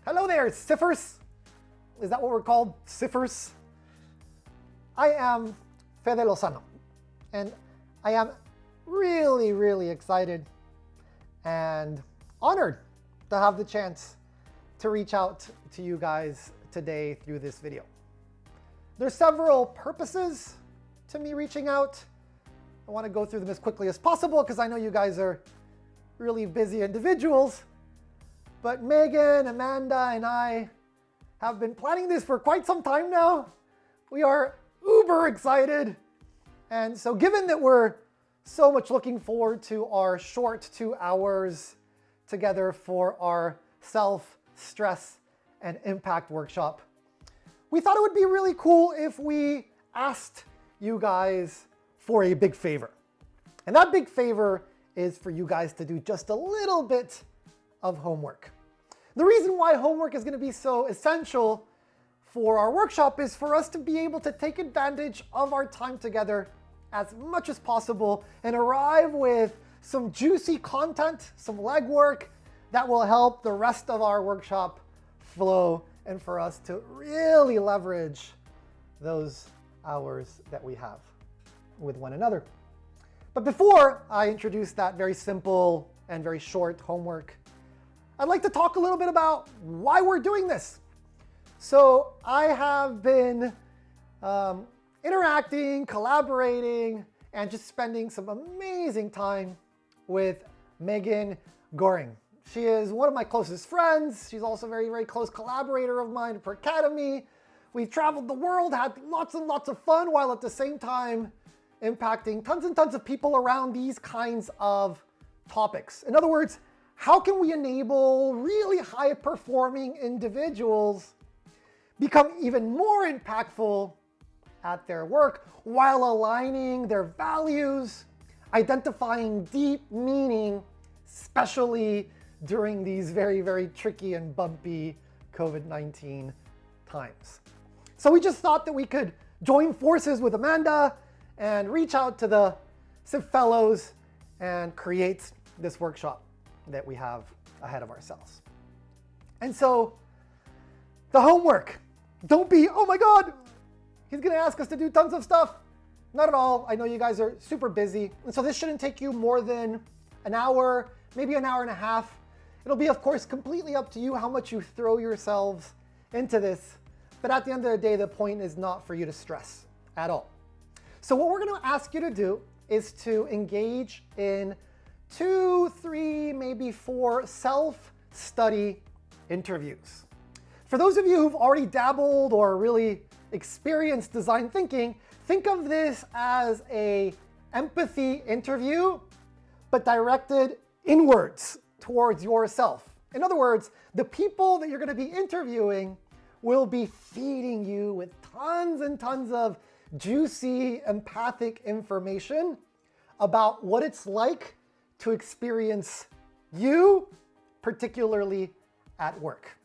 Hello there, SIFers. Is that what we're called? SIFers? I am Fede Lozano, and I am really excited and honored to have the chance to reach out to you guys today through this video. There's several purposes to me reaching out. I want to go through them as quickly as possible because I know you guys are really busy individuals. But Megan, Amanda, and I have been planning this for quite some time now. We are uber excited. And so given that we're so much looking forward to our short 2 hours together for our self, stress, and impact workshop, we thought it would be really cool if we asked you guys for a big favor. And that big favor is for you guys to do just a little bit of homework. The reason why homework is going to be so essential for our workshop is for us to be able to take advantage of our time together as much as possible and arrive with some juicy content, some legwork that will help the rest of our workshop flow and for us to really leverage those hours that we have with one another. But before I introduce that very simple and very short homework, I'd like to talk a little bit about why we're doing this. So I have been interacting, collaborating, and just spending some amazing time with Megan Goring. She is one of my closest friends. She's also a very close collaborator of mine for Academy. We've traveled the world, had lots and lots of fun, while at the same time impacting tons and tons of people around these kinds of topics. In other words, how can we enable really high-performing individuals become even more impactful at their work while aligning their values, identifying deep meaning, especially during these very tricky and bumpy COVID-19 times. So we just thought that we could join forces with Amanda and reach out to the SIF fellows and create this workshop that we have ahead of ourselves. And so the homework, don't be, oh my God, he's gonna ask us to do tons of stuff. Not at all. I know you guys are super busy. And so this shouldn't take you more than an hour, maybe an hour and a half. It'll be, of course, completely up to you how much you throw yourselves into this. But at the end of the day, the point is not for you to stress at all. So what we're gonna ask you to do is to engage in 2, 3, maybe 4 self-study interviews. For those of you who've already dabbled or really experienced design thinking, think of this as an empathy interview, but directed inwards towards yourself. In other words, the people that you're going to be interviewing will be feeding you with tons and tons of juicy, empathic information about what it's like to experience you, particularly at work.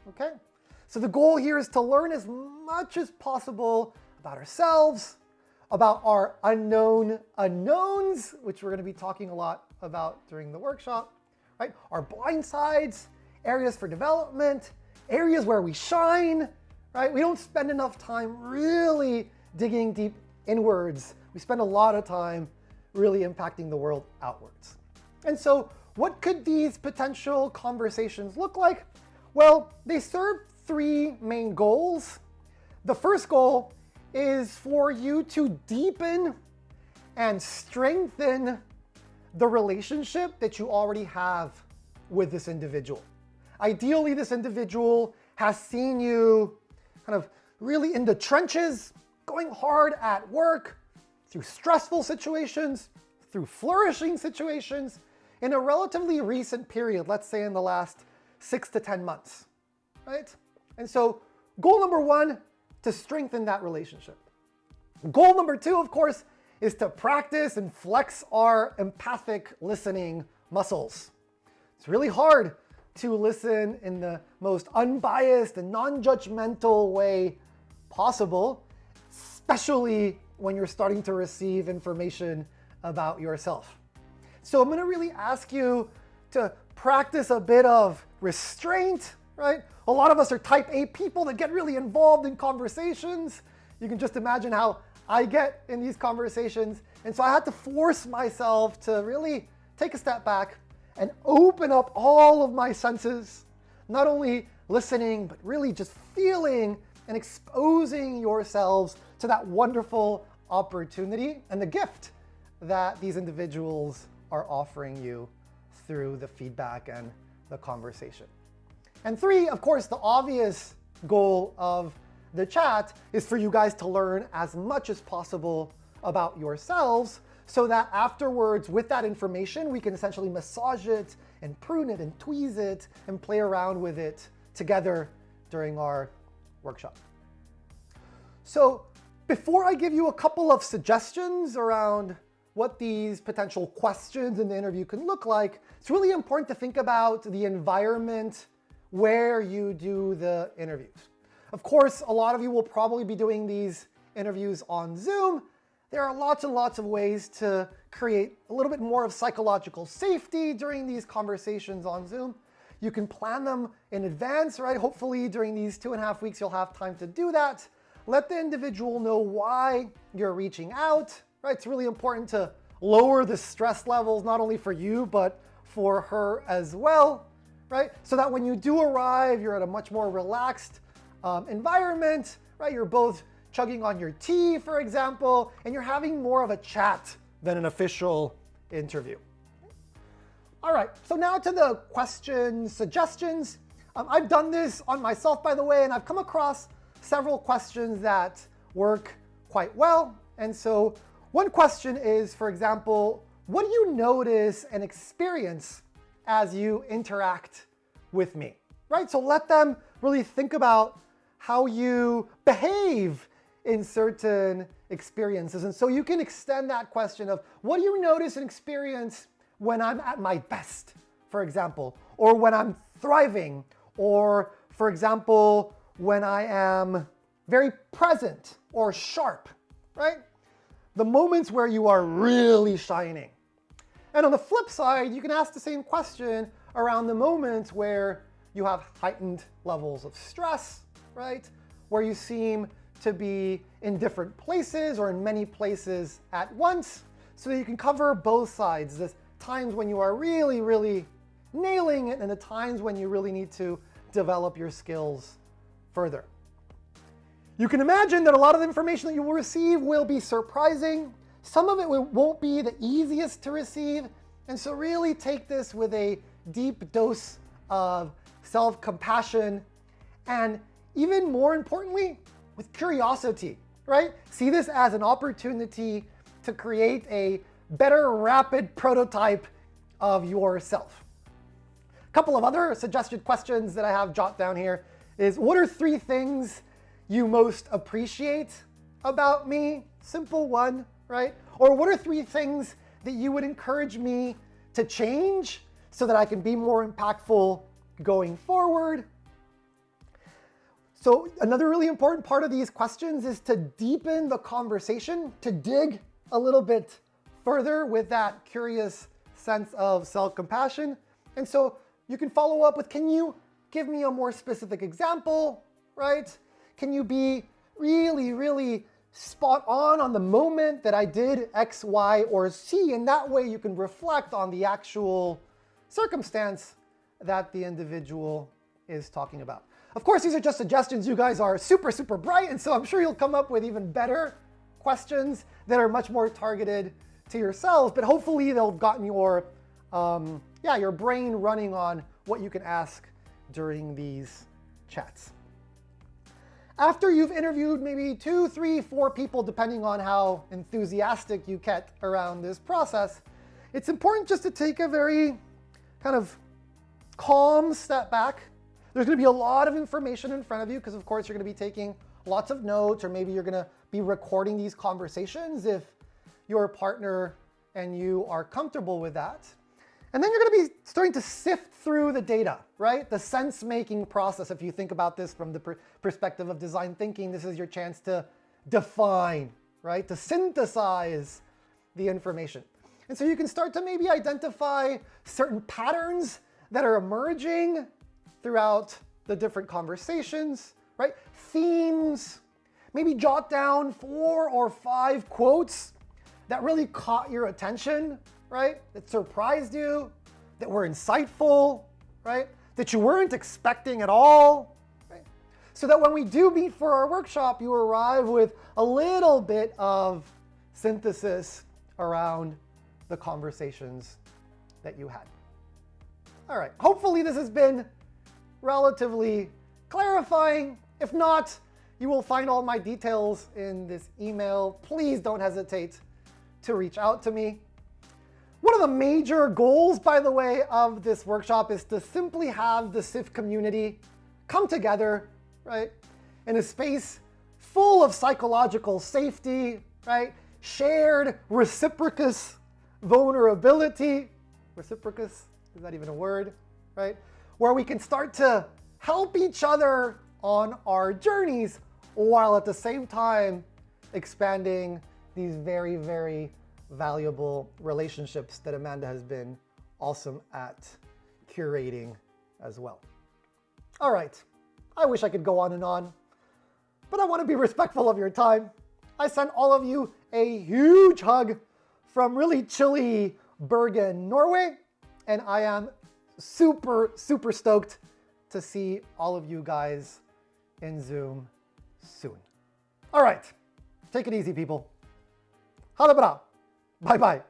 Okay? So the goal here is to learn as much as possible about ourselves, about our unknown unknowns, which we're going to be talking a lot about during the workshop, right? Our blind sides, areas for development, areas where we shine, right? We don't spend enough time really digging deep inwards. We spend a lot of time really impacting the world outwards. And so what could these potential conversations look like? Well, they serve 3 main goals. The first goal is for you to deepen and strengthen the relationship that you already have with this individual. Ideally, this individual has seen you kind of really in the trenches, going hard at work, through stressful situations, through flourishing situations, in a relatively recent period, let's say in the last 6 to 10 months, right? And so goal number 1, to strengthen that relationship. Goal number 2, of course, is to practice and flex our empathic listening muscles. It's really hard to listen in the most unbiased and non-judgmental way possible, especially when you're starting to receive information about yourself. So I'm going to really ask you to practice a bit of restraint, right? A lot of us are type A people that get really involved in conversations. You can just imagine how I get in these conversations. And so I had to force myself to really take a step back and open up all of my senses, not only listening, but really just feeling and exposing yourselves to that wonderful opportunity and the gift that these individuals are offering you through the feedback and the conversation. And 3, of course, the obvious goal of the chat is for you guys to learn as much as possible about yourselves so that afterwards, with that information, we can essentially massage it and prune it and tweeze it and play around with it together during our workshop. So before I give you a couple of suggestions around what these potential questions in the interview can look like, it's really important to think about the environment where you do the interviews. Of course, a lot of you will probably be doing these interviews on Zoom. There are lots and lots of ways to create a little bit more of psychological safety during these conversations on Zoom. You can plan them in advance, right? Hopefully during these 2.5 weeks, you'll have time to do that. Let the individual know why you're reaching out, right? It's really important to lower the stress levels, not only for you, but for her as well, right? So that when you do arrive, you're at a much more relaxed environment, right? You're both chugging on your tea, for example, and you're having more of a chat than an official interview. All right, so now to the questions, suggestions. I've done this on myself, by the way, and I've come across several questions that work quite well. And so one question is, for example, what do you notice and experience as you interact with me, right? So let them really think about how you behave in certain experiences. And so you can extend that question of what do you notice and experience when I'm at my best, for example, or when I'm thriving, or for example, when I am very present or sharp, right? The moments where you are really shining. And on the flip side, you can ask the same question around the moments where you have heightened levels of stress, right? Where you seem to be in different places or in many places at once, so that you can cover both sides. The times when you are really, really nailing it and the times when you really need to develop your skills further. You can imagine that a lot of the information that you will receive will be surprising. Some of it won't be the easiest to receive. And so really take this with a deep dose of self-compassion and even more importantly, with curiosity, right? See this as an opportunity to create a better rapid prototype of yourself. A couple of other suggested questions that I have jotted down here is, what are 3 things you most appreciate about me? Simple one, right? Or what are 3 things that you would encourage me to change so that I can be more impactful going forward? So another really important part of these questions is to deepen the conversation, to dig a little bit further with that curious sense of self-compassion. And so you can follow up with, can you give me a more specific example, right? Can you be really, really spot on the moment that I did X, Y, or Z? And that way you can reflect on the actual circumstance that the individual is talking about. Of course, these are just suggestions. You guys are super, super bright, and so I'm sure you'll come up with even better questions that are much more targeted to yourselves, but hopefully they'll have gotten your brain running on what you can ask during these chats. After you've interviewed maybe 2, 3, 4 people, depending on how enthusiastic you get around this process, it's important just to take a very kind of calm step back. There's going to be a lot of information in front of you because, of course, you're going to be taking lots of notes, or maybe you're going to be recording these conversations if your partner and you are comfortable with that. And then you're going to be starting to sift through the data, right? The sense-making process. If you think about this from the perspective of design thinking, this is your chance to define, right? To synthesize the information. And so you can start to maybe identify certain patterns that are emerging throughout the different conversations, right? Themes, maybe jot down 4 or 5 quotes that really caught your attention, right? That surprised you, that were insightful, right? That you weren't expecting at all, right? So that when we do meet for our workshop, you arrive with a little bit of synthesis around the conversations that you had. All right, hopefully this has been relatively clarifying. If not, you will find all my details in this email. Please don't hesitate to reach out to me. One of the major goals, by the way, of this workshop is to simply have the SIF community come together, right, in a space full of psychological safety, right, shared reciprocous vulnerability. Reciprocous, is that even a word, right? Where we can start to help each other on our journeys while at the same time expanding these very, very valuable relationships that Amanda has been awesome at curating as well. All right, I wish I could go on, but I want to be respectful of your time. I send all of you a huge hug from really chilly Bergen, Norway, and I am super, super stoked to see all of you guys in Zoom soon. All right, take it easy, people. Ha det bra. Bye bye.